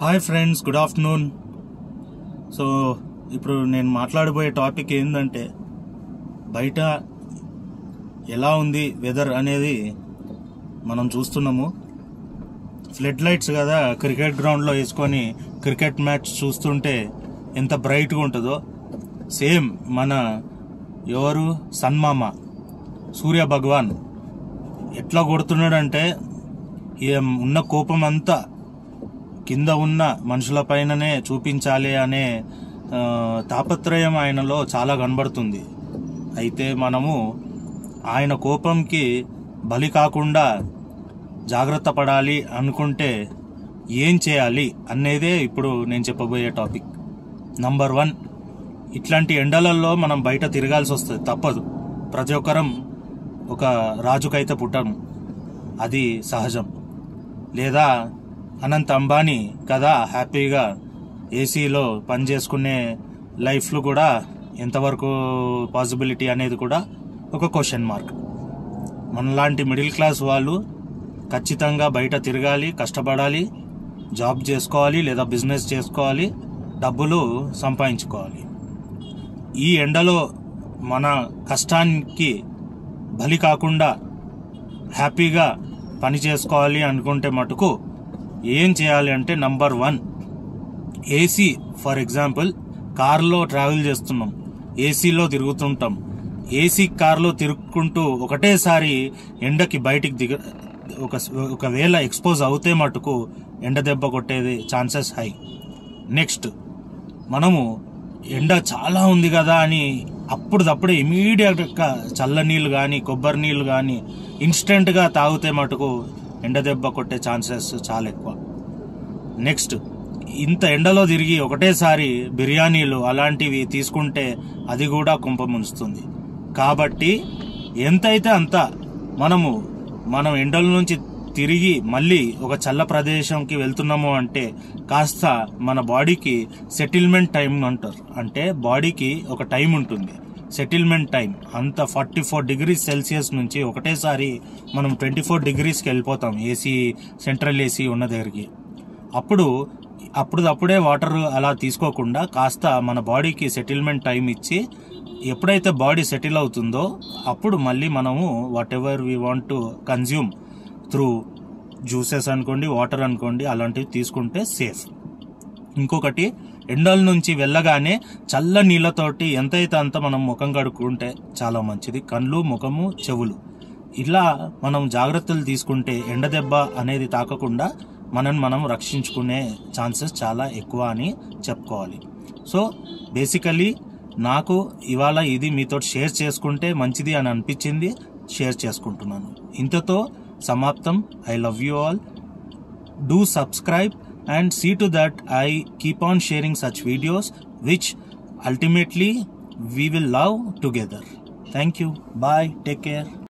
Hi friends, good afternoon. So ఇప్పుడు నేను మాట్లాడబోయే topic ఏంటంటే బయట ఎలా ఉంది వెదర్ అనేది మనం చూస్తున్నాము. ఫ్లడ్ లైట్స్ కదా క్రికెట్ గ్రౌండ్లో వేసుకొని క్రికెట్ మ్యాచ్ చూస్తుంటే ఎంత బ్రైట్గా ఉంటుందో, సేమ్ మన ఎవరు సన్మామ సూర్య భగవాన్ ఎట్లా కొడుతున్నాడంటే ఉన్న కోపం అంతా కింద ఉన్న మనుషుల పైననే చూపించాలి అనే తాపత్రయం ఆయనలో చాలా కనబడుతుంది. అయితే మనము ఆయన కోపంకి బలి కాకుండా జాగ్రత్త పడాలి అనుకుంటే ఏం చేయాలి అనేదే ఇప్పుడు నేను చెప్పబోయే టాపిక్. నంబర్ 1, ఇట్లాంటి ఎండలలో మనం బయట తిరగాల్సి వస్తుంది, తప్పదు. ప్రతి ఒక్కరం ఒక రాజుకైతే పుట్టము, అది సహజం. లేదా అనంత్ అంబానీ కదా హ్యాపీగా ఏసీలో పనిచేసుకునే లైఫ్లు కూడా ఎంతవరకు పాసిబిలిటీ అనేది కూడా ఒక క్వశ్చన్ మార్క్. మనలాంటి మిడిల్ క్లాస్ వాళ్ళు ఖచ్చితంగా బయట తిరగాలి, కష్టపడాలి, జాబ్ చేసుకోవాలి లేదా బిజినెస్ చేసుకోవాలి, డబ్బులు సంపాదించుకోవాలి. ఈ ఎండలో మన కష్టానికి బలి కాకుండా హ్యాపీగా పని చేసుకోవాలి అనుకుంటే మటుకు ఏం చేయాలి అంటే, నంబర్ 1, ఏసీ. ఫర్ ఎగ్జాంపుల్, కార్లో ట్రావెల్ చేస్తున్నాం, ఏసీలో తిరుగుతుంటాం. ఏసీ కార్లో తిరుగుకుంటూ ఒకటేసారి ఎండకి బయటికి ఒకవేళ ఎక్స్పోజ్ అవుతే మటుకు ఎండ దెబ్బ కొట్టేది ఛాన్సెస్ హై. నెక్స్ట్, మనము ఎండ చాలా ఉంది కదా అని అప్పుడప్పుడే ఇమీడియట్గా చల్ల నీళ్ళు కానీ కొబ్బరి నీళ్ళు కానీ ఇన్స్టెంట్గా తాగితే మటుకు ఎండ దెబ్బ కొట్టే ఛాన్సెస్ చాలా ఎక్కువ. నెక్స్ట్, ఇంత ఎండలో తిరిగి ఒకటేసారి బిర్యానీలు అలాంటివి తీసుకుంటే అది కూడా కుంప ముంచుతుంది. కాబట్టి ఎంతైతే అంత మనం ఎండల నుంచి తిరిగి మళ్ళీ ఒక చల్ల ప్రదేశంకి వెళ్తున్నాము అంటే కాస్త మన బాడీకి సెటిల్మెంట్ టైం అంటారు. అంటే బాడీకి ఒక టైం ఉంటుంది, సెటిల్మెంట్ టైం. అంత 44 డిగ్రీస్ సెల్సియస్ నుంచి ఒకటేసారి మనం 24 డిగ్రీస్కి వెళ్ళిపోతాం ఏసీ, సెంట్రల్ ఏసీ ఉన్న దగ్గరికి. అప్పుడప్పుడే వాటర్ అలా తీసుకోకుండా కాస్త మన బాడీకి సెటిల్మెంట్ టైం ఇచ్చి, ఎప్పుడైతే బాడీ సెటిల్ అవుతుందో అప్పుడు మళ్ళీ మనము what ever we want to consume through juices అనుకోండి, వాటర్ అనుకోండి, అలాంటివి తీసుకుంటే సేఫ్. ఇంకొకటి, ఎండల నుంచి వెళ్ళగానే చల్ల నీళ్ళతోటి ఎంతైతే అంత మనం ముఖం కడుక్కుంటే చాలా మంచిది. కళ్ళు, ముఖము, చెవులు ఇలా మనం జాగ్రత్తలు తీసుకుంటే ఎండ దెబ్బ అనేది తాకకుండా మనం రక్షించుకునే ఛాన్సెస్ చాలా ఎక్కువ అని చెప్పుకోవాలి. సో బేసికలీ నాకు ఇవాళ ఇది మీతో షేర్ చేసుకుంటే మంచిది అని అనిపించింది, షేర్ చేసుకుంటున్నాను. ఇంతతో సమాప్తం. I love you all. Do subscribe and see to that I keep on sharing such videos which ultimately we will love together. Thank you. Bye. Take care.